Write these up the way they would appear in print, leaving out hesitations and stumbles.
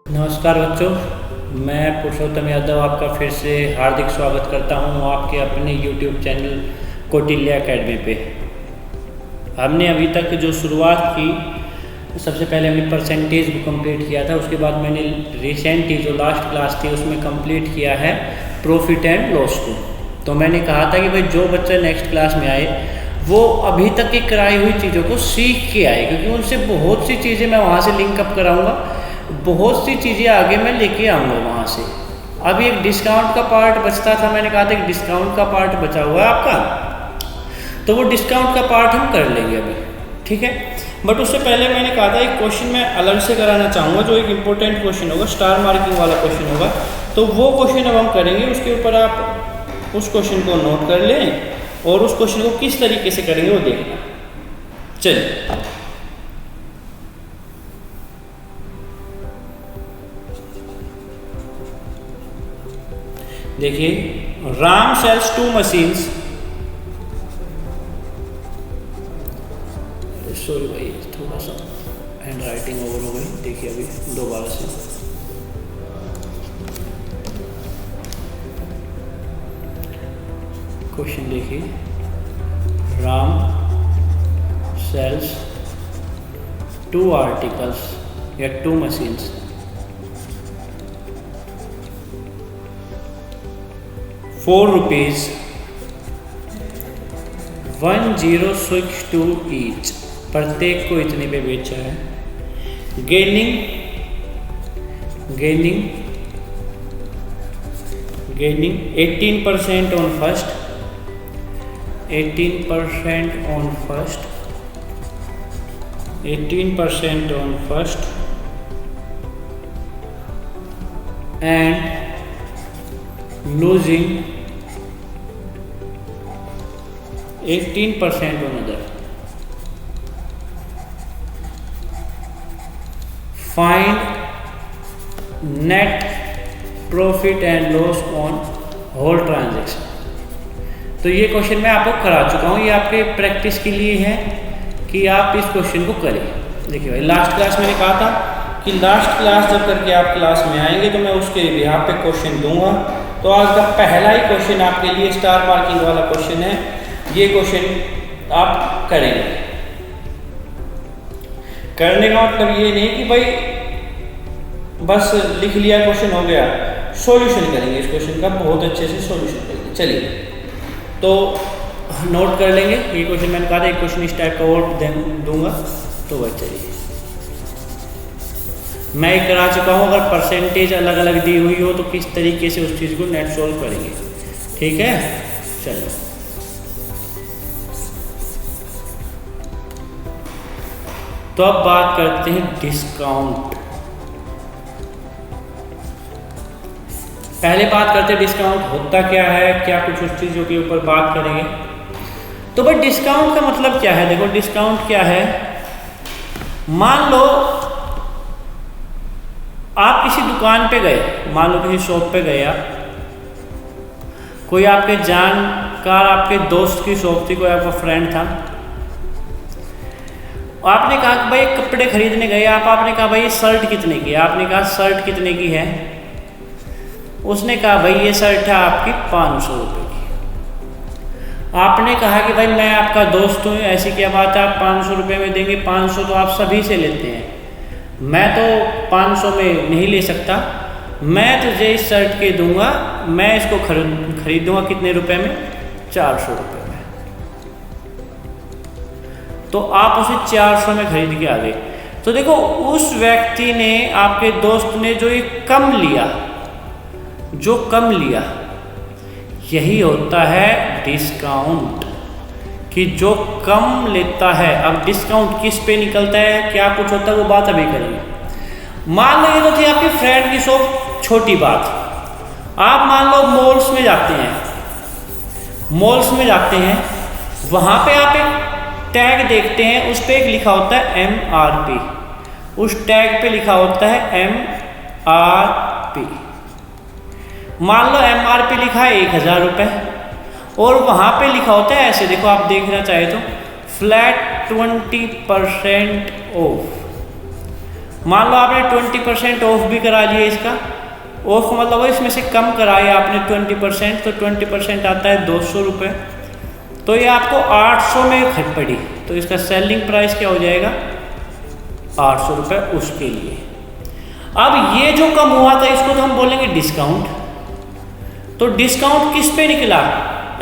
नमस्कार बच्चों, मैं पुरुषोत्तम यादव आपका फिर से हार्दिक स्वागत करता हूं आपके अपने YouTube चैनल कौटिल्य एकेडमी पे। हमने अभी तक जो शुरुआत की, सबसे पहले हमने परसेंटेज को कंप्लीट किया था। उसके बाद मैंने रिसेंटली जो लास्ट क्लास थी उसमें कंप्लीट किया है प्रॉफिट एंड लॉस को। तो मैंने कहा था कि भाई जो बच्चा नेक्स्ट क्लास में आए वो अभी तक की कराई हुई चीज़ों को सीख के आए, क्योंकि उनसे बहुत सी चीज़ें मैं वहाँ से लिंकअप कराऊँगा, बहुत सी चीज़ें आगे मैं लेके आऊँगा वहाँ से। अभी एक डिस्काउंट का पार्ट बचता था, मैंने कहा था कि डिस्काउंट का पार्ट बचा हुआ है आपका, तो वो डिस्काउंट का पार्ट हम कर लेंगे अभी, ठीक है। बट उससे पहले मैंने कहा था एक क्वेश्चन मैं अलग से कराना चाहूँगा, जो एक इम्पोर्टेंट क्वेश्चन होगा, स्टार मार्किंग वाला क्वेश्चन होगा। तो वो क्वेश्चन अब हम करेंगे, उसके ऊपर आप उस क्वेश्चन को नोट कर लें और उस क्वेश्चन को किस तरीके से करेंगे वो देखना। चलिए, देखिए, राम सेल्स 2 मशीन्स, सॉरी भाई थोड़ा सा हैंड राइटिंग ओवर हो गई, देखिए अभी दोबारा से। क्वेश्चन देखिए, राम सेल्स 2 आर्टिकल्स या 2 मशीन्स ₹4,1062 ईच, प्रत्येक को इतने पे बेचा है। Gaining 18% on first, 18% on first, 18% on first and losing 18% on other. Find net profit and loss on whole transaction. तो ये क्वेश्चन मैं आपको करा चुका हूँ, ये आपके प्रैक्टिस के लिए है कि आप इस क्वेश्चन को करें। देखिए भाई, लास्ट क्लास मैंने कहा था कि लास्ट क्लास जब करके आप क्लास में आएंगे तो मैं उसके बिहाफ पे क्वेश्चन दूंगा। तो आज का पहला ही क्वेश्चन आपके लिए स्टार मार्किंग वाला क्वेश्चन है, ये क्वेश्चन आप करेंगे। करने का मतलब ये नहीं कि भाई बस लिख लिया क्वेश्चन हो गया, सॉल्यूशन करेंगे इस क्वेश्चन का, बहुत अच्छे से सॉल्यूशन करेंगे। चलिए, तो नोट कर लेंगे ये क्वेश्चन, मैंने कहा था एक क्वेश्चन इस टाइप का और दूंगा। तो वह चलिए, मैं एक करा चुका हूँ, अगर परसेंटेज अलग अलग दी हुई हो तो किस तरीके से उस चीज़ को नेट सोल्व करेंगे, ठीक है। चलो, तो अब बात करते हैं डिस्काउंट। पहले बात करते हैं डिस्काउंट होता क्या है, क्या कुछ उस चीज़ों के ऊपर बात करेंगे। तो भाई डिस्काउंट का मतलब क्या है, देखो डिस्काउंट क्या है। मान लो आप किसी दुकान पे गए, मान लो किसी शॉप पे गए आप, कोई आपके जानकार आपके दोस्त की शॉप थी, कोई आपका फ्रेंड था, आपने कहा कि भाई कपड़े खरीदने गए आप, आपने कहा भाई ये शर्ट कितने की है, आपने कहा शर्ट कितने की है, उसने कहा भाई ये शर्ट है आपकी 500 रुपये की। आपने कहा कि भाई मैं आपका दोस्त हूँ, ऐसी क्या बात है आप 500 रुपये में देंगे, 500 तो आप सभी से लेते हैं, मैं तो 500 में नहीं ले सकता, मैं तुझे इस शर्ट के दूंगा, मैं इसको खरीदूंगा कितने रुपए में, 400 रुपये में। तो आप उसे 400 में खरीद के आ गए। तो देखो उस व्यक्ति ने, आपके दोस्त ने जो ये कम लिया, जो कम लिया, यही होता है डिस्काउंट, कि जो कम लेता है। अब डिस्काउंट किस पे निकलता है, क्या कुछ होता है, वो बात अभी करेंगे। मान लो ये तो थी आपकी फ्रेंड की शॉप, छोटी बात। आप मान लो मॉल्स में जाते हैं, मॉल्स में जाते हैं, वहाँ पे आप एक टैग देखते हैं, उस पर एक लिखा होता है MRP, उस टैग पे लिखा होता है MRP। मान लो MRP लिखा है 1000 रुपये, और वहाँ पे लिखा होता है ऐसे, देखो आप देखना चाहे तो फ्लैट 20% ऑफ। मान लो आपने 20% ऑफ भी करा लिया, इसका ऑफ का मतलब इसमें से कम कराया आपने 20%, तो 20% आता है 200 रुपये, तो ये आपको 800 में खट पड़ी, तो इसका सेलिंग प्राइस क्या हो जाएगा 800 रुपये उसके लिए। अब ये जो कम हुआ था इसको तो हम बोलेंगे डिस्काउंट, तो डिस्काउंट किस पे निकला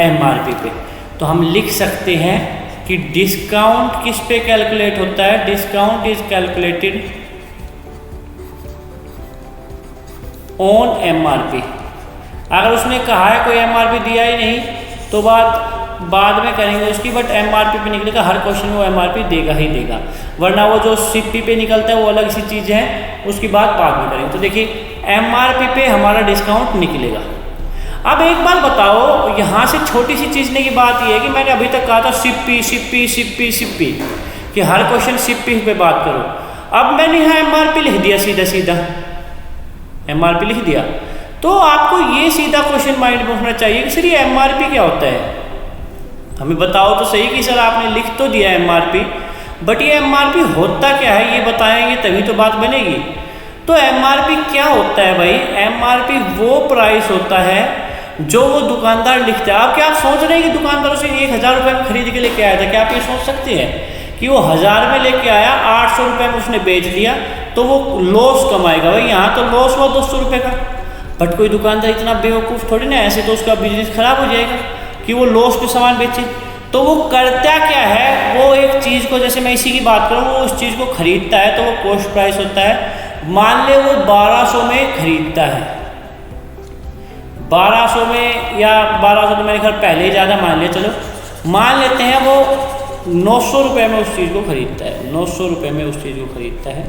MRP पे, तो हम लिख सकते हैं कि डिस्काउंट किस पे कैलकुलेट होता है, discount is calculated on MRP। अगर उसने कहा है कोई MRP दिया ही नहीं तो बाद में करेंगे उसकी, बट MRP पे निकलेगा, हर क्वेश्चन में वो MRP देगा ही देगा, वरना वो जो CP पे निकलता है वो अलग सी चीज़ है, उसकी बात बाद में करेंगे। तो देखिए MRP पे हमारा डिस्काउंट निकलेगा। अब एक बात बताओ, यहाँ से छोटी सी चीज़ने की बात ये है कि मैंने अभी तक कहा था CP कि हर क्वेश्चन CP पे बात करो। अब मैंने यहाँ MRP लिख दिया, सीधा MRP लिख दिया, तो आपको ये सीधा क्वेश्चन माइंड में रखना चाहिए कि सर ये MRP क्या होता है, हमें बताओ तो सही कि सर आपने लिख तो दिया MRP, बट ये MRP होता क्या है ये बताएंगे तभी तो बात बनेगी। तो MRP क्या होता है भाई, MRP वो प्राइस होता है जो वो दुकानदार लिखता है। आप क्या आप सोच रहे हैं कि दुकानदार उसे 1000 रुपये में खरीद के लेके आया था, क्या आप ये सोच सकते हैं कि वो 1000 में लेके आया, 800 रुपये में उसने बेच दिया तो वो लॉस कमाएगा? भाई यहाँ तो लॉस हुआ 200 रुपये का, बट कोई दुकानदार इतना बेवकूफ़ थोड़ी ना, ऐसे तो उसका बिजनेस खराब हो जाएगा कि वो लॉस पे सामान बेचे। तो वो करता क्या है, वो एक चीज़ को, जैसे मैं इसी की बात करूँ, वो उस चीज़ को खरीदता है तो वो कॉस्ट प्राइस होता है। मान ले वो 1200 में खरीदता है, 1200 में, या 1200 तो मेरे घर पहले ही ज़्यादा मान लिया, चलो मान लेते हैं वो 900 रुपये में उस चीज़ को खरीदता है, 900 रुपये में उस चीज़ को खरीदता है,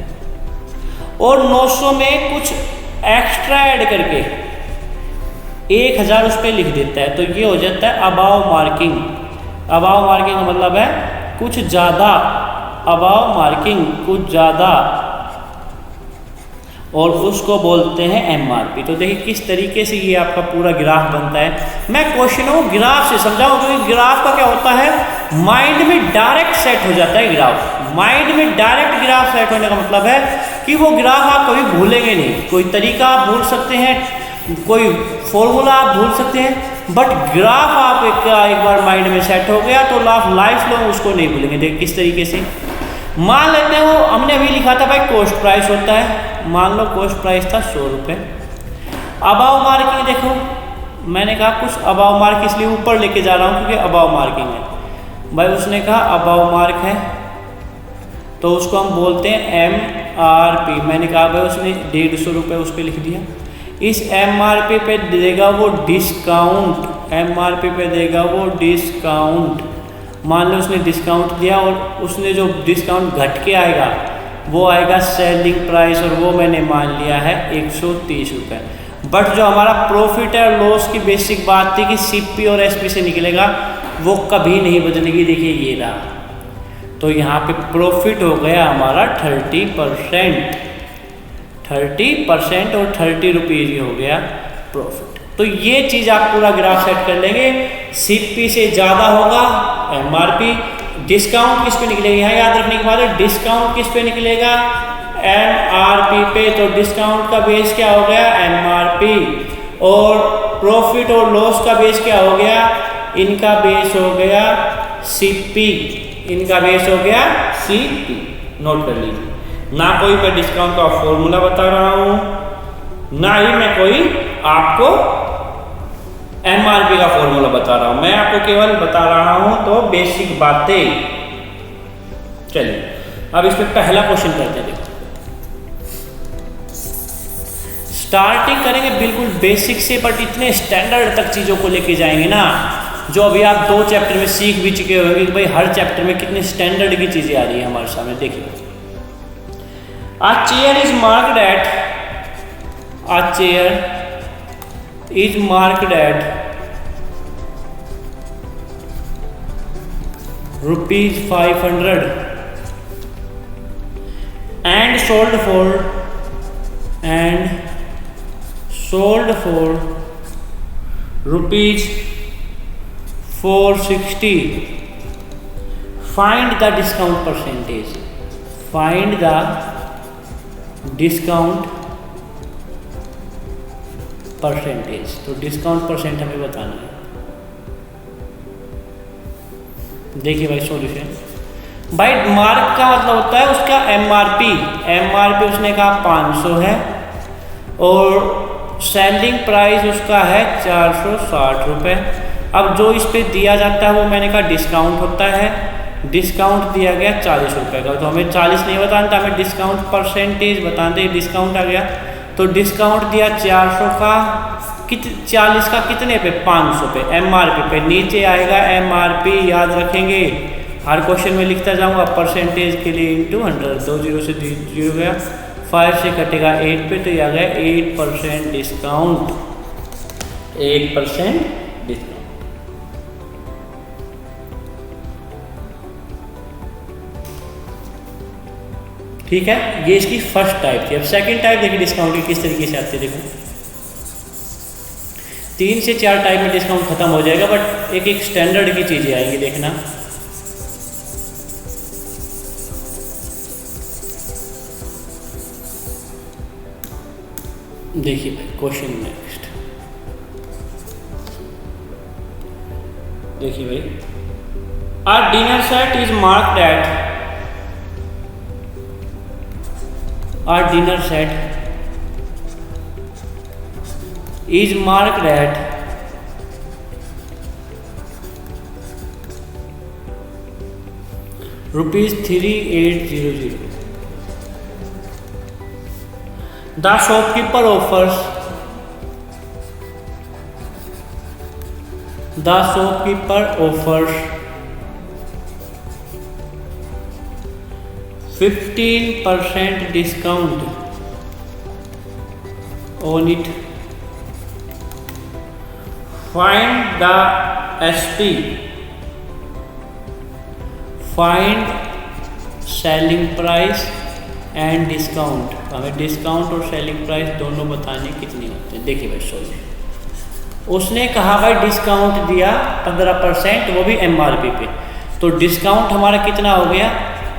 और 900 में कुछ एक्स्ट्रा ऐड करके 1000 उस पर लिख देता है, तो ये हो जाता है अबाव मार्किंग। अबाव मार्किंग का मतलब है कुछ ज़्यादा, अबाव मार्किंग कुछ ज़्यादा, और उसको बोलते हैं MRP। तो देखिए किस तरीके से ये आपका पूरा ग्राफ बनता है। मैं क्वेश्चनों को ग्राफ से समझाऊँ, क्योंकि ग्राफ का क्या होता है, माइंड में डायरेक्ट सेट हो जाता है ग्राफ। माइंड में डायरेक्ट ग्राफ सेट होने का मतलब है कि वो ग्राफ आप कभी भूलेंगे नहीं। कोई तरीका आप भूल सकते हैं, कोई फॉर्मूला आप भूल सकते हैं, बट ग्राफ आप एक बार माइंड में सेट हो गया तो लाइफ लॉन्ग उसको नहीं भूलेंगे। देखिए किस तरीके से, मान लेते हैं वो हमने अभी लिखा था भाई कॉस्ट प्राइस होता है, मान लो कॉस्ट प्राइस था 100 रुपये। अबाव मार्किंग देखो, मैंने कहा कुछ अबाव मार्क इसलिए ऊपर लेके जा रहा हूँ क्योंकि अबाव मार्किंग है। भाई उसने कहा अबाव मार्क है तो उसको हम बोलते हैं MRP। मैंने कहा भाई उसने 150 रुपये उस पर लिख दिया। इस MRP पे देगा वो डिस्काउंट, MRP पे देगा वो डिस्काउंट। मान लो उसने डिस्काउंट दिया और उसने जो डिस्काउंट घट के आएगा वो आएगा सेलिंग प्राइस, और वो मैंने मान लिया है 130 रुपये। बट जो हमारा प्रॉफिट है और लॉस की बेसिक बात थी कि CP और SP से निकलेगा, वो कभी नहीं बदलेगी। देखिए ये रहा, तो यहाँ पे प्रॉफिट हो गया हमारा 30%, 30% और 30 रुपीज़ ही हो गया प्रॉफिट। तो ये चीज़ आप पूरा ग्राफ सेट कर लेंगे। CP से ज़्यादा होगा MRP। डिस्काउंट किस पे निकलेगा, यहाँ याद रखने की बात है, डिस्काउंट किस पे निकलेगा MRP पे। तो डिस्काउंट का बेस क्या हो गया MRP, और प्रॉफिट और लॉस का बेस क्या हो गया, इनका बेस हो गया CP, इनका बेस हो गया CP। नोट कर लीजिए, ना कोई मैं डिस्काउंट का फॉर्मूला बता रहा हूँ, ना ही मैं कोई आपको MRP का फॉर्मूला बता रहा हूँ, मैं आपको केवल बता रहा हूँ तो बेसिक बातें। चलिए अब इस पे पहला क्वेश्चन करते हैं। देखो स्टार्टिंग करेंगे बिल्कुल बेसिक से, बट इतने स्टैंडर्ड तक चीज़ों को लेके जाएंगे ना, जो अभी आप 2 चैप्टर में सीख भी चुके होंगे कि भाई हर चैप्टर में कितने स्टैंडर्ड की चीज़ें आ रही है हमारे सामने। देखिए A chair is marked at, a chair is marked at ₹500 and sold for ₹460 find the discount percentage, find the discount percentage. तो डिस्काउंट परसेंट हमें बताना है। देखिए भाई सॉल्यूशन, भाई मार्क का मतलब होता है उसका एमआरपी, एमआरपी उसने कहा 500 है और सेलिंग प्राइस उसका है 460 रुपये। अब जो इस पे दिया जाता है वो मैंने कहा डिस्काउंट होता है, डिस्काउंट दिया गया 40 रुपये का, तो हमें 40 नहीं बताना था, हमें डिस्काउंट परसेंटेज बताना था। डिस्काउंट आ गया तो डिस्काउंट दिया 400 का, 40 का कितने पे, 500 पे, एमआरपी पे। नीचे आएगा एमआरपी, याद रखेंगे हर क्वेश्चन में लिखता जाऊंगा परसेंटेज के लिए इंटू 100, 2 जीरो से 0 गया, 5 से कटेगा 8 पे, तो ये आ गया 8% डिस्काउंट, 8% डिस्काउंट। ठीक है, ये इसकी फर्स्ट टाइप थी। अब सेकंड टाइप देखिए डिस्काउंट की किस तरीके से आती है। देखो 3 से 4 टाइप में डिस्काउंट खत्म हो जाएगा, बट एक एक स्टैंडर्ड की चीजें आएंगी, देखना। देखिए भाई क्वेश्चन नेक्स्ट, देखिए भाई, a dinner set is marked at, a dinner set is marked at ₹3800. The shopkeeper offers, the shopkeeper offers 15% discount on it. Find the SP, find selling price and discount. हमें discount और selling price दोनों बताने कितने होते हैं। देखिए भाई solution, उसने कहा भाई डिस्काउंट दिया 15%, वो भी एमआरपी पे, तो डिस्काउंट हमारा कितना हो गया,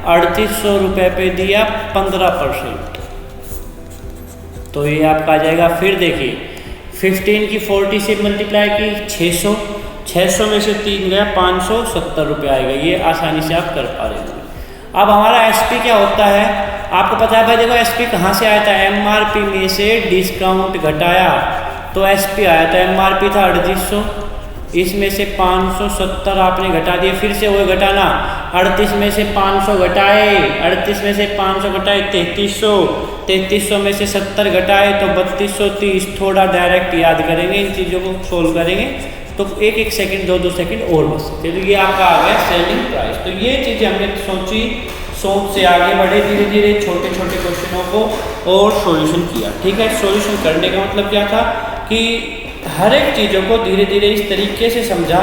3800 रुपये पे दिया 15%, तो ये आपका आ जाएगा। फिर देखिए 15 की 40 से मल्टीप्लाई की 600, 600 में से 3 गया 570 रुपये आएगा। ये आसानी से आप कर पा रहे हैं। अब हमारा एसपी क्या होता है, आपको पता है भाई, देखो एसपी कहाँ से आया था, एमआरपी में से डिस्काउंट घटाया तो एसपी आया था। एमआरपी था 3800, इसमें से 570 आपने घटा दिए, फिर से वो घटाना, 38 में से 500 घटाए, 38 में से 500 घटाए 3300, 3300 में से 70 घटाए तो 3230। थोड़ा डायरेक्ट याद करेंगे, इन चीज़ों को सोल्व करेंगे तो एक एक सेकंड 2-2 सेकंड और बच सकते हैं। तो ये आपका आ गया सेलिंग प्राइस। तो ये चीज़ें हमने सोची, सोच से आगे बढ़े धीरे धीरे छोटे छोटे क्वेश्चनों को और सॉल्यूशन किया। ठीक है, सॉल्यूशन करने का मतलब क्या था कि हर एक चीज़ों को धीरे धीरे इस तरीके से समझा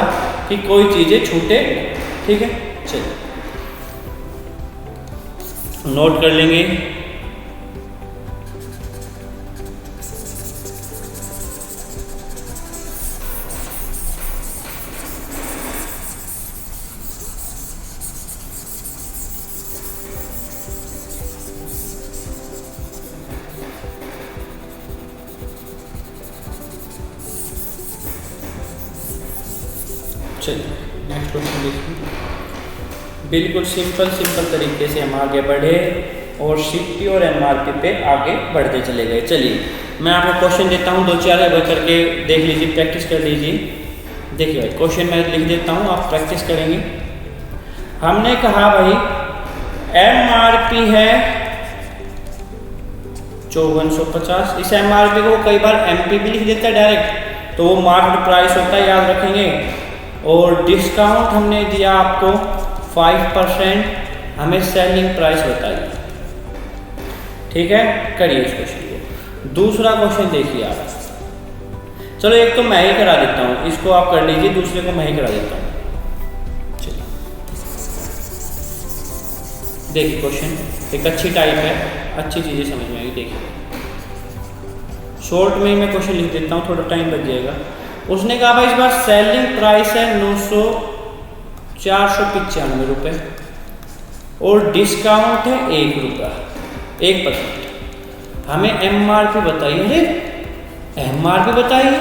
कि कोई चीज़ें छूटे। ठीक है, चलिए नोट कर लेंगे। चलिए नेक्स्ट क्वेश्चन देखिए। बिल्कुल सिंपल तरीके से हम आगे बढ़े और सीपी और एमआरपी पे आगे बढ़ते चले गए। चलिए मैं आपको क्वेश्चन देता हूँ, 2-4 करके देख लीजिए, प्रैक्टिस कर लीजिए। देखिए भाई क्वेश्चन मैं लिख देता हूँ, आप प्रैक्टिस करेंगे। हमने कहा भाई एमआरपी है 5450, इस एमआरपी को कई बार एमपी भी लिख देता है डायरेक्ट, तो वो मार्केट प्राइस होता है, याद रखेंगे। और डिस्काउंट हमने दिया आपको 5%, हमें सेलिंग प्राइस होता है। ठीक है, करिए इस क्वेश्चन को। दूसरा क्वेश्चन देखिए आप, चलो एक तो मैं ही करा देता हूँ, इसको आप कर लीजिए, दूसरे को मैं ही करा देता हूँ। चलिए देखिए क्वेश्चन एक अच्छी टाइप है, अच्छी चीज़ें समझ में आएगी। देखिए शॉर्ट में मैं क्वेश्चन लिख देता हूँ, थोड़ा टाइम लग जाएगा। उसने कहा भाई इस बार सेलिंग प्राइस है 900 495 रुपये और डिस्काउंट है 1 रुपया, 1%। हमें MRP बताइए। अरे MRP बताइए।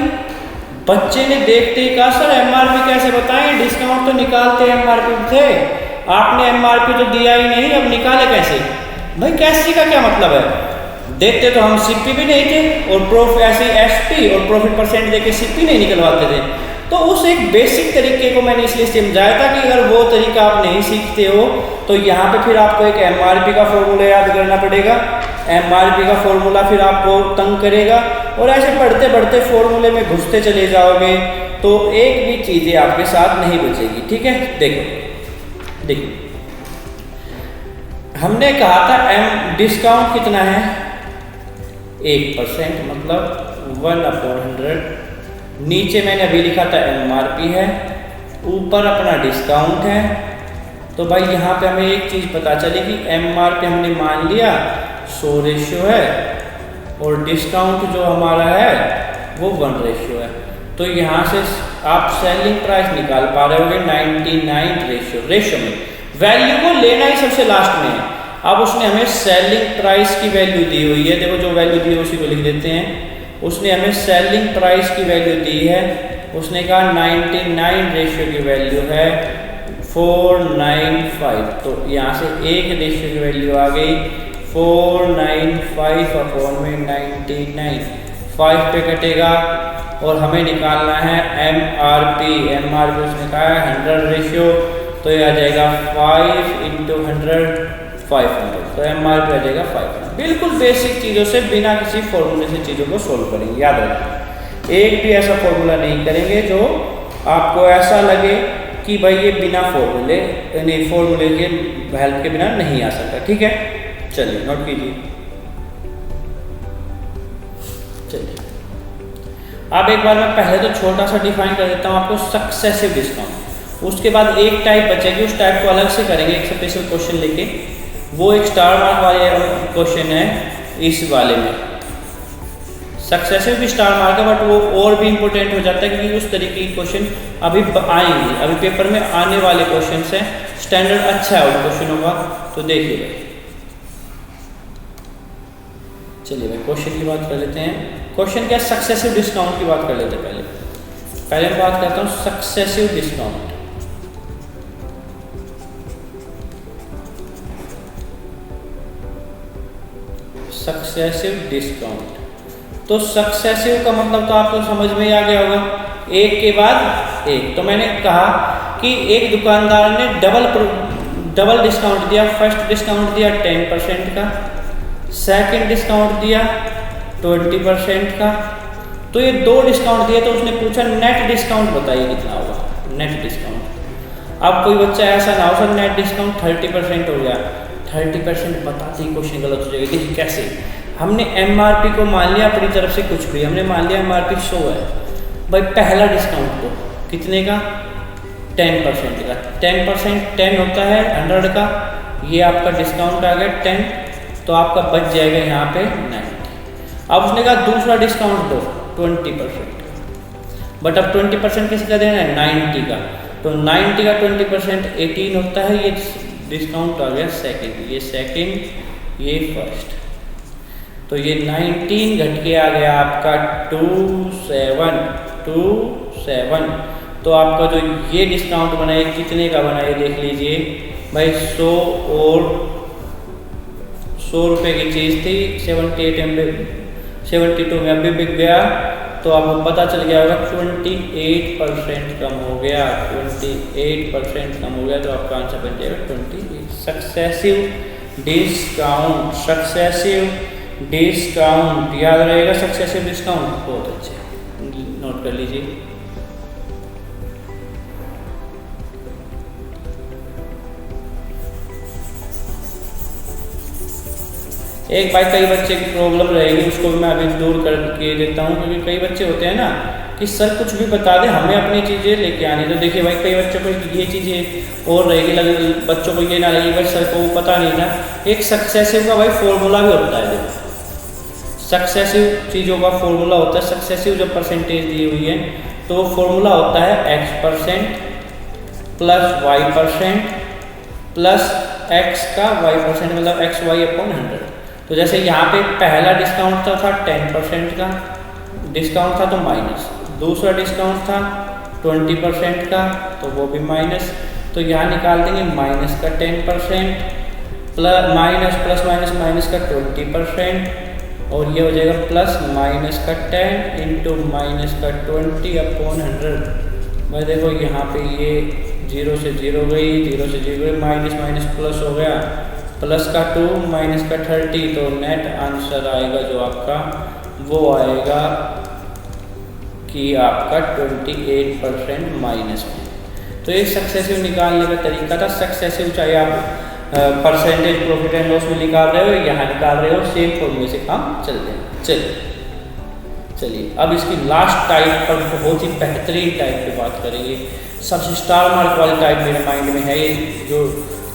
बच्चे ने देखते ही कहा सर MRP कैसे बताएं, डिस्काउंट तो निकालते MRP थे, आपने MRP तो दिया ही नहीं, अब निकाले कैसे? भाई कैसे का क्या मतलब है? देखते तो हम CP भी नहीं थे और ऐसे SP और प्रॉफिट परसेंट देके CP नहीं निकलवाते थे। तो उस एक बेसिक तरीके को मैंने इसलिए समझाया था कि अगर वो तरीका आप नहीं सीखते हो तो यहाँ पे फिर आपको एक MRP का फॉर्मूला याद करना पड़ेगा। MRP का फॉर्मूला फिर आपको तंग करेगा और ऐसे बढ़ते बढ़ते फॉर्मूले में घुसते चले जाओगे तो एक भी चीज़ें आपके साथ नहीं बचेगी। ठीक है, देखो हमने कहा था डिस्काउंट कितना है 1%, मतलब 1/100। नीचे मैंने अभी लिखा था MRP है, ऊपर अपना डिस्काउंट है। तो भाई यहाँ पे हमें एक चीज़ पता चली कि MRP हमने मान लिया 100 रेशियो है और डिस्काउंट जो हमारा है वो 1 रेशियो है। तो यहाँ से आप सेलिंग प्राइस निकाल पा रहे होगे 99 रेशियो में। वैल्यू को लेना ही सबसे लास्ट में है। अब उसने हमें सेलिंग प्राइस की वैल्यू दी हुई है, देखो जो वैल्यू दी है उसी को लिख देते हैं। उसने हमें सेलिंग प्राइस की वैल्यू दी है, उसने कहा 99 रेशियो की वैल्यू है 495। तो यहाँ से 1 रेशियो की वैल्यू आ गई 495 अपॉन में 99, 5 पे कटेगा और हमें निकालना है MRP उसने कहा है 100 रेशियो, तो ये आ जाएगा 5 × 100 500। तो MRP आ जाएगा 500। बिल्कुल बेसिक चीज़ों से बिना किसी फॉर्मूले से चीज़ों को सोल्व करेंगे। याद रखें, एक भी ऐसा फॉर्मूला नहीं करेंगे जो आपको ऐसा लगे कि भाई ये बिना फॉर्मूले के हेल्प के बिना नहीं आ सकता। ठीक है, चलिए नोट कीजिए। चलिए अब एक बार मैं पहले तो छोटा सा डिफाइन कर देता हूँ आपको सक्सेसिव डिस्काउंट, उसके बाद एक टाइप बचेगी, उस टाइप को अलग से करेंगे एक स्पेशल क्वेश्चन लेके। वो एक स्टार मार्क वाले क्वेश्चन है इस वाले में। सक्सेसिव भी स्टार मार्क है बट वो और भी इंपॉर्टेंट हो जाता है क्योंकि उस तरीके के क्वेश्चन अभी आएंगे, अभी पेपर में आने वाले क्वेश्चन हैं। स्टैंडर्ड अच्छा है उन क्वेश्चनों का, तो देखिए भाई। चलिए भाई क्वेश्चन की बात कर लेते हैं। क्वेश्चन क्या, सक्सेसिव डिस्काउंट की बात कर लेते हैं। पहले मैं बात करता हूँ सक्सेसिव डिस्काउंट। सक्सेसिव डिस्काउंट, तो सक्सेसिव का मतलब तो आपको समझ में आ गया होगा, एक के बाद एक। तो मैंने कहा कि एक दुकानदार ने डबल डिस्काउंट दिया। फर्स्ट डिस्काउंट दिया 10% का, सेकंड डिस्काउंट दिया 20% का। तो ये 2 डिस्काउंट दिए, तो उसने पूछा नेट डिस्काउंट बताइए कितना होगा नेट डिस्काउंट। अब कोई बच्चा ऐसा ना हो सर नेट डिस्काउंट 30% हो गया, 30% बताते ही क्वेश्चन गलत हो जाएगा। देखिए कैसे, हमने MRP को मान लिया अपनी तरफ से कुछ भी, हमने मान लिया MRP 100 है भाई। पहला डिस्काउंट तो कितने का, 10% का। 10% 10 होता है 100 का, ये आपका डिस्काउंट आ गया 10, तो आपका बच जाएगा यहाँ पे 90। अब उसने कहा दूसरा डिस्काउंट दो 20%, बट अब 20% किसका देना है 90 का, तो 90 का 20% 18 होता है। ये डिस्काउंट आ गया सेकंड, ये सेकंड ये फर्स्ट, तो ये 19 घट के आ गया आपका 27। तो आपका जो ये डिस्काउंट बना है कितने का बना है देख लीजिए भाई। 100 और 100 रुपये की चीज़ थी 72 में अभी बिक गया, तो आपको पता चल गया होगा 28% कम हो गया, 28% कम हो गया। तो आपका आंसर बन जाएगा 28। सक्सेसिव डिस्काउंट, सक्सेसिव डिस्काउंट याद रहेगा। सक्सेसिव डिस्काउंट बहुत अच्छे, नोट कर लीजिए। एक भाई कई बच्चे की प्रॉब्लम रहेगी, उसको भी मैं अभी दूर करके देता हूँ, क्योंकि कई बच्चे होते हैं ना कि सर कुछ भी बता दे हमें अपनी चीज़ें लेके आनी। तो देखिए भाई कई बच्चों को ये चीज़ें और रहेगी, बच्चों को ये ना लगे भाई सर को पता नहीं था। एक सक्सेसिव का भाई फॉर्मूला भी होता है, सक्सेसिव चीज़ों का फॉर्मूला होता है। सक्सेसिव जब परसेंटेज दी हुई है तो वो फॉर्मूला होता है X% plus y% plus x का y% मतलब xy/100। तो जैसे यहाँ पे पहला डिस्काउंट था 10% का डिस्काउंट था तो माइनस, दूसरा डिस्काउंट था 20% का तो वो भी माइनस। तो यहाँ निकाल देंगे माइनस का 10% plus minus plus minus minus का 20% और ये हो जाएगा प्लस माइनस का 10 इंटू माइनस का 20/100। भाई देखो यहाँ पे ये 0 से 0 गई, 0 से 0 गई, माइनस माइनस प्लस हो गया, प्लस का 2 माइनस का 30। तो नेट आंसर आएगा जो आपका वो आएगा कि आपका 28% माइनस में। तो ये सक्सेसिव निकालने का तरीका था। सक्सेसिव चाहे आप परसेंटेज प्रॉफिट एंड लॉस में निकाल रहे हो, यहाँ निकाल रहे हो, सेम फॉर्मूले से काम चलते हैं। चलिए अब इसकी लास्ट टाइप पर बहुत ही बेहतरीन टाइप की बात करेंगे। सबसे स्टार मार्क वाली टाइप मेरे माइंड में है ये जो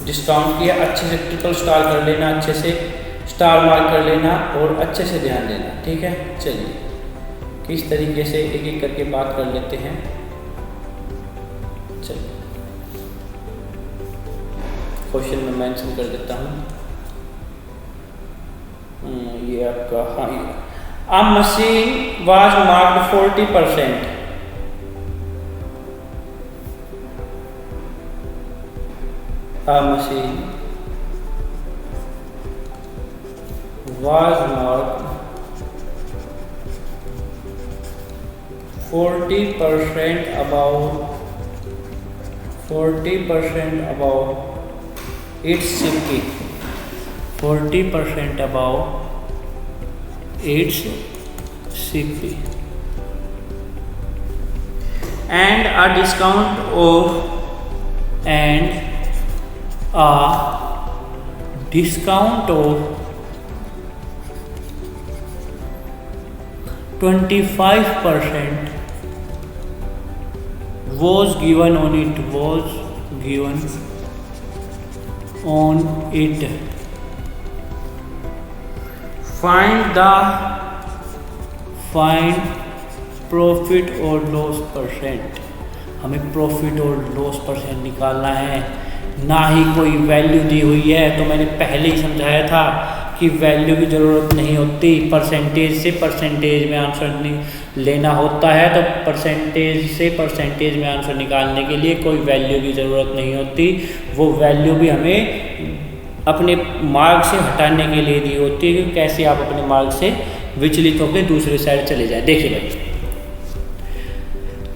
डिस्काउंट किया, अच्छे से ट्रिपल स्टार कर लेना, अच्छे से स्टार मार्क कर लेना और अच्छे से ध्यान देना, ठीक है। चलिए किस तरीके से एक एक करके बात कर लेते हैं। चलिए क्वेश्चन में मेंशन कर देता हूँ, ये आपका हाँ ये A machine was marked 40%. A machine was marked 40% above its CP. 40% above its CP and a discount of 25% was given on it. Find profit और लॉस परसेंट। हमें प्रॉफिट और लॉस परसेंट निकालना है, ना ही कोई वैल्यू दी हुई है। तो मैंने पहले ही समझाया था कि वैल्यू की ज़रूरत नहीं होती, परसेंटेज से परसेंटेज में आंसर नहीं लेना होता है। तो परसेंटेज से परसेंटेज में आंसर निकालने के लिए कोई वैल्यू की ज़रूरत नहीं होती, वो वैल्यू भी हमें अपने मार्ग से हटाने के लिए दी होती है कि कैसे आप अपने मार्ग से विचलित होकर दूसरी साइड चले जाए। देखिए भाई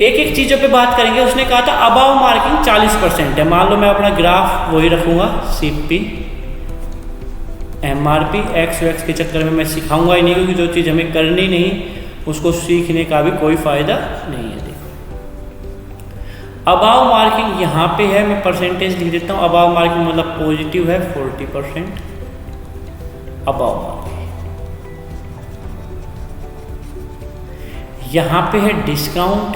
एक एक चीज़ों पे बात करेंगे। उसने कहा था अबाव मार्किंग 40% है। मान लो मैं अपना ग्राफ वही रखूँगा, CP MRP X के चक्कर में मैं सिखाऊंगा ही नहीं, क्योंकि जो चीज़ हमें करनी नहीं उसको सीखने का भी कोई फ़ायदा नहीं है। देखो अबाव मार्किंग यहाँ पे है, मैं परसेंटेज लिख देता हूँ। अबाव मार्किंग मतलब पॉजिटिव है 40% अबाव मार्किंग। यहाँ पे है डिस्काउंट,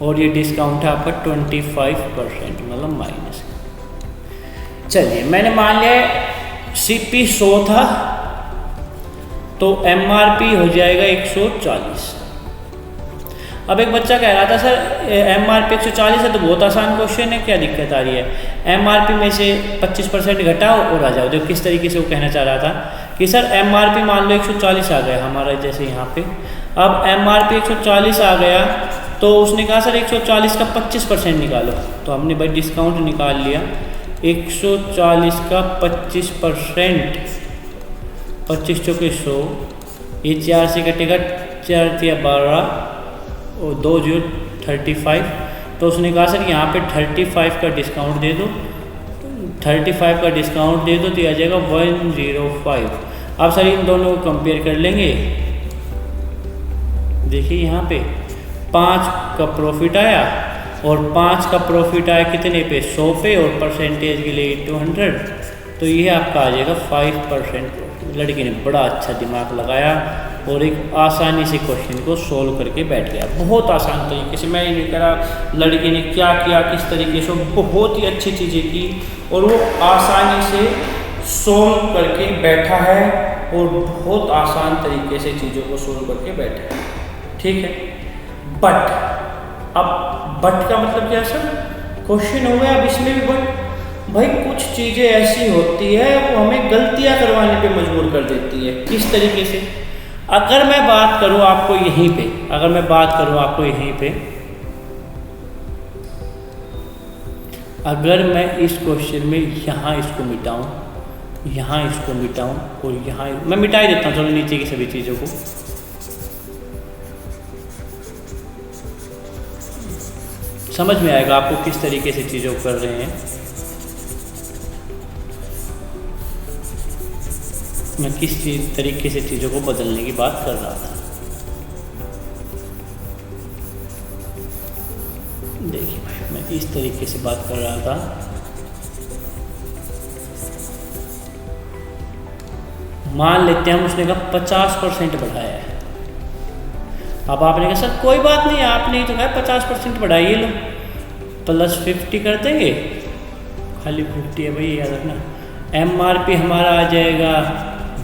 और ये डिस्काउंट है आपका 25% मतलब माइनस। चलिए मैंने मान लिया CP 100 था तो MRP हो जाएगा 140। अब एक बच्चा कह रहा था सर MRP 140 है तो बहुत आसान क्वेश्चन है, क्या दिक्कत आ रही है? MRP में से 25% घटाओ और आ जाओ। जो किस तरीके से वो कहना चाह रहा था कि सर MRP मान लो 140 आ गया हमारा, जैसे यहाँ पे अब MRP 140 आ गया तो उसने कहा सर 140 का 25% निकालो। तो हमने भाई डिस्काउंट निकाल लिया, 140 का 25%, 25 चौके 100, ये 4 से कटेगा, 4 या 12 और 2 0 35। तो उसने कहा सर यहाँ पे 35 का डिस्काउंट दे दो, 35 का डिस्काउंट दे दो तो आ जाएगा 105। अब सर इन दोनों को कंपेयर कर लेंगे। देखिए यहाँ पे 5 का प्रॉफिट आया और 5 का प्रॉफिट आया कितने पे? 100 पे, और परसेंटेज के लिए 200, तो ये आपका आ जाएगा 5%। लड़की ने बड़ा अच्छा दिमाग लगाया और एक आसानी से क्वेश्चन को सोल्व करके बैठ गया, बहुत आसान तरीके से। मैं ये नहीं करा लड़की ने क्या किया, किस तरीके से, बहुत ही अच्छी चीज़ें की और वो आसानी से सोल्व करके बैठा है और बहुत आसान तरीके से चीज़ों को सोल्व करके बैठा है। ठीक है। बट अब बट का मतलब क्या सर, क्वेश्चन हो गया। अब इसमें भी बट भाई कुछ चीज़ें ऐसी होती है वो हमें गलतियां करवाने पे मजबूर कर देती है। किस तरीके से, अगर मैं बात करूं आपको यहीं पे, अगर मैं बात करूं आपको यहीं पे, अगर मैं इस क्वेश्चन में यहाँ इसको मिटाऊं, यहाँ इसको मिटाऊं और यहाँ मैं मिटा ही देता हूँ, चलो नीचे की सभी चीज़ों को। समझ में आएगा आपको किस तरीके से चीज़ों को कर रहे हैं, मैं किस तरीके से चीज़ों को बदलने की बात कर रहा था। देखिए भाई मैं इस तरीके से बात कर रहा था। मान लेते हैं हम, उसने कहा 50% बढ़ाया है। अब आपने कहा सर कोई बात नहीं, आपने ही तो कहा 50% बढ़ाइए, लो +50 कर देंगे, खाली 50 है भाई, याद रखना। MRP हमारा आ जाएगा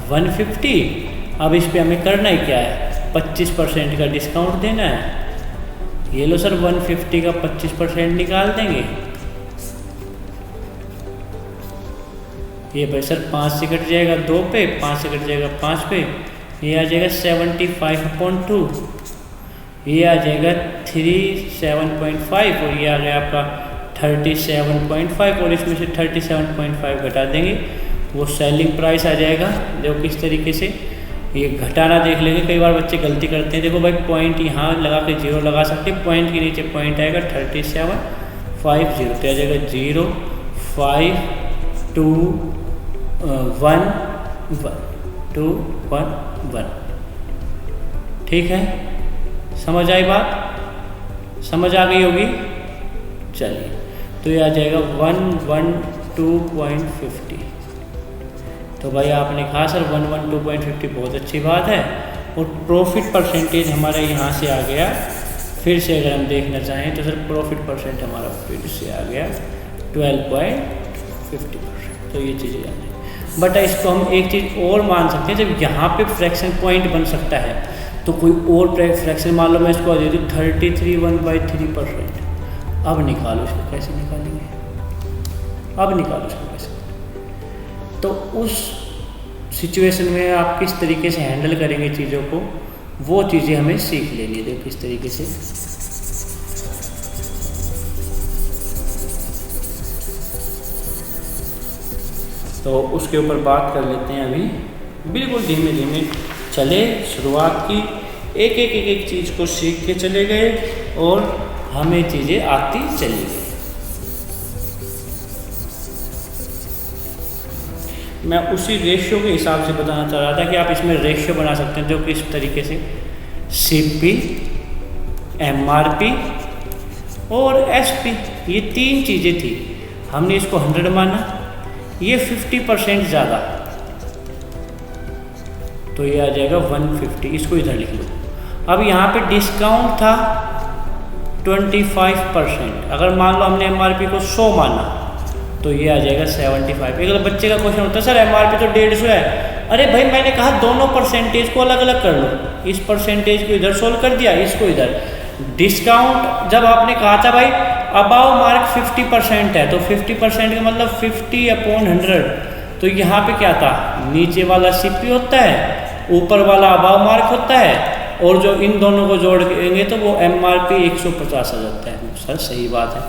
150। अब इस पे हमें करना ही क्या है, 25% का डिस्काउंट देना है। ये लो सर 150 का 25% निकाल देंगे। ये भाई सर 5 से कट जाएगा 2 पे, 5 से कट जाएगा 5 पे, ये आ जाएगा 75/2, ये आ जाएगा 37.5 और ये आ गया आपका 37.5 और इसमें से 37.5 घटा देंगे, वो सेलिंग प्राइस आ जाएगा। देखो किस तरीके से ये घटाना देख लेंगे। कई बार बच्चे गलती करते हैं, देखो भाई पॉइंट यहाँ लगा के 0 लगा सकते हैं, पॉइंट के नीचे पॉइंट आएगा 3750, तो आ जाएगा 0 5 2 1 1 2 1 1। ठीक है, समझ आई बात, समझ आ गई होगी। चलिए तो ये आ जाएगा 112.50। तो भाई आपने कहा सर 112.50 बहुत अच्छी बात है, और प्रॉफिट परसेंटेज हमारा यहाँ से आ गया। फिर से अगर हम देखना चाहें तो सर प्रॉफिट परसेंट हमारा फिर से आ गया 12.50%। तो ये चीज़ें जाने, बट इसको हम एक चीज़ और मान सकते हैं, जब यहाँ पे फ्रैक्शन पॉइंट बन सकता है तो कोई और फ्रैक्शन, मान लो मैं इसको दे दूँ 33.1/3%। अब निकालो इसको, कैसे निकालेंगे, अब निकालो इसको कैसे। तो उस सिचुएशन में आप किस तरीके से हैंडल करेंगे चीज़ों को, वो चीज़ें हमें सीख लेनी है। किस तरीके से, तो उसके ऊपर बात कर लेते हैं अभी। बिल्कुल धीमे धीमे चले, शुरुआत की, एक चीज़ को सीख के चले गए और हमें चीज़ें आती चली गई। मैं उसी रेशियो के हिसाब से बताना चाह रहा था कि आप इसमें रेशियो बना सकते हैं, जो कि इस तरीके से CP, MRP और SP, ये 3 चीज़ें थी। हमने इसको 100 माना, ये 50% ज़्यादा, तो ये आ जाएगा 150। इसको इधर लिख लो। अब यहाँ पे डिस्काउंट था 25%। अगर मान लो हमने MRP को 100 माना तो ये आ जाएगा 75। एक बच्चे का क्वेश्चन होता है सर MRP तो 150 है। अरे भाई मैंने कहा दोनों परसेंटेज को अलग अलग कर लो, इस परसेंटेज को इधर सोल्व कर दिया, इसको इधर। डिस्काउंट जब आपने कहा था भाई अबाव मार्क 50% है, तो 50% का मतलब 50/100। तो यहाँ पे क्या था, नीचे वाला CP होता है, ऊपर वाला अबाव मार्क होता है, और जो इन दोनों को जोड़ देंगे तो वो MRP 150 आ जाता है। सर सही बात है।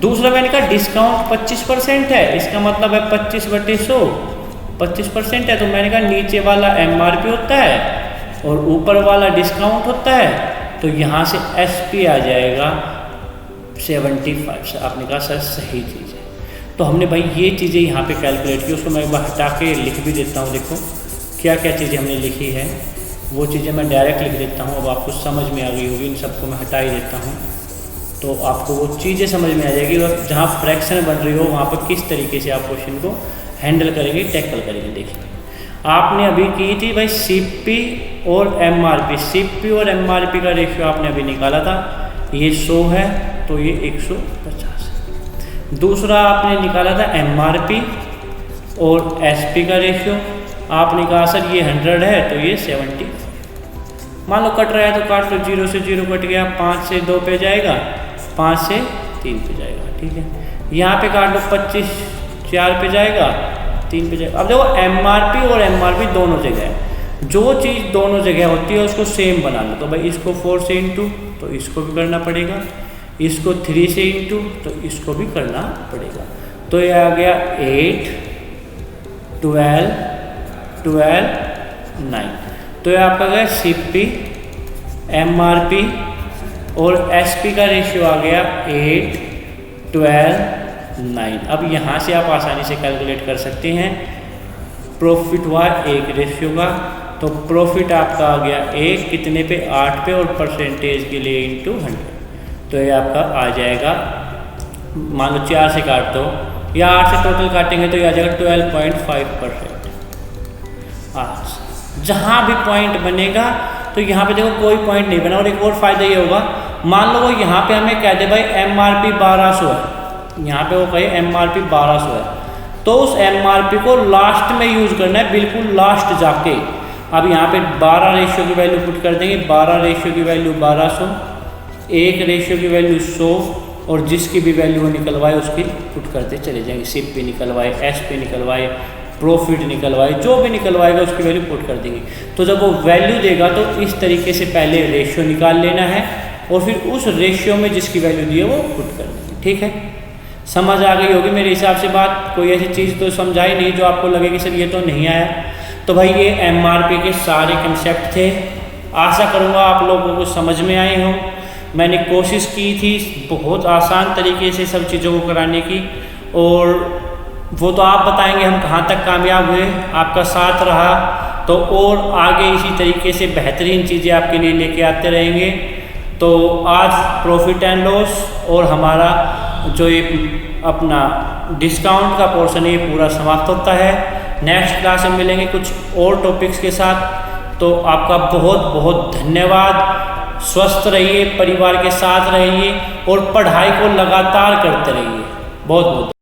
दूसरा मैंने कहा डिस्काउंट 25% है, इसका मतलब है 25/100, 25% है, तो मैंने कहा नीचे वाला MRP होता है और ऊपर वाला डिस्काउंट होता है, तो यहाँ से SP आ जाएगा 75। आपने कहा सर सही चीज़ है। तो हमने भाई ये चीज़ें यहाँ पे कैलकुलेट की, उसको मैं एक बार हटा के लिख भी देता हूँ। देखो क्या क्या चीज़ें हमने लिखी है, वो चीज़ें मैं डायरेक्ट लिख देता हूँ। अब आपको समझ में आ गई होगी, इन सबको मैं हटा ही देता हूँ, तो आपको वो चीज़ें समझ में आ जाएगी। और जहाँ फ्रैक्शन बन रही हो वहाँ पर किस तरीके से आप क्वेश्चन को हैंडल करेंगे, टैकल करेंगे। देखिए आपने अभी की थी भाई CP और MRP, CP और MRP का रेशियो आपने अभी निकाला था, ये 100 है तो ये 150 है। दूसरा आपने निकाला था MRP और SP का रेशियो, आपने कहा सर ये 100 है तो ये 75। मान लो कट रहा है तो काट लो, 0 से 0 कट गया, 5 से 2 पे जाएगा, 5 से 3 पे जाएगा, ठीक है। यहाँ पे काट लो 25 4 पे जाएगा, 3 पे जाएगा। अब देखो MRP और MRP दोनों जगह है, जो चीज़ दोनों जगह होती है उसको सेम बना लो। तो भाई इसको 4 से इंटू तो इसको भी करना पड़ेगा, इसको 3 से इंटू तो इसको भी करना पड़ेगा। तो ये आ गया 8 12 12 9। तो ये आपका गया CP MRP और SP का रेशियो आ गया 8 12 9। अब यहाँ से आप आसानी से कैलकुलेट कर सकते हैं। प्रॉफिट हुआ 1 रेशियो का, तो प्रॉफिट आपका आ गया 1 कितने पे, 8 पे, और परसेंटेज के लिए इंटू 100। तो ये आपका आ जाएगा, मान लो 4 से काट दो या 8 से टोटल काटेंगे तो ये आ जाएगा 12.5%। जहाँ भी पॉइंट बनेगा तो यहाँ पे देखो कोई पॉइंट नहीं बना। और एक और फायदा ये होगा, मान लो वो यहाँ पे हमें कह दे भाई MRP 1200 है, यहाँ पे वो कहे MRP 1200 है, तो उस MRP को लास्ट में यूज करना है, बिल्कुल लास्ट जाके। अब यहाँ पे 12 रेशियो की वैल्यू पुट कर देंगे, 12 रेशियो की वैल्यू 1200, 1 रेशियो की वैल्यू 100, और जिसकी भी वैल्यू निकलवाए उसकी पुट करते चले जाएंगे। SIP पे निकलवाए, SP निकलवाए, प्रॉफिट निकलवाए, जो भी निकलवाएगा उसकी वैल्यू पुट कर देंगे। तो जब वो वैल्यू देगा तो इस तरीके से पहले रेशियो निकाल लेना है और फिर उस रेशियो में जिसकी वैल्यू दी है वो पुट कर देंगे, ठीक है। समझ आ गई होगी मेरे हिसाब से बात, कोई ऐसी चीज़ तो समझाई नहीं जो आपको लगे कि सर ये तो नहीं आया। तो भाई ये MRP के सारे कंसेप्ट थे, आशा करूँगा आप लोगों को समझ में आए हों। मैंने कोशिश की थी बहुत आसान तरीके से सब चीज़ों को कराने की, और वो तो आप बताएंगे हम कहाँ तक कामयाब हुए, आपका साथ रहा तो और आगे इसी तरीके से बेहतरीन चीज़ें आपके लिए लेके आते रहेंगे। तो आज प्रॉफिट एंड लॉस और हमारा जो ये अपना डिस्काउंट का पोर्शन है ये पूरा समाप्त होता है। नेक्स्ट क्लास में मिलेंगे कुछ और टॉपिक्स के साथ। तो आपका बहुत बहुत धन्यवाद। स्वस्थ रहिए, परिवार के साथ रहिए और पढ़ाई को लगातार करते रहिए। बहुत बहुत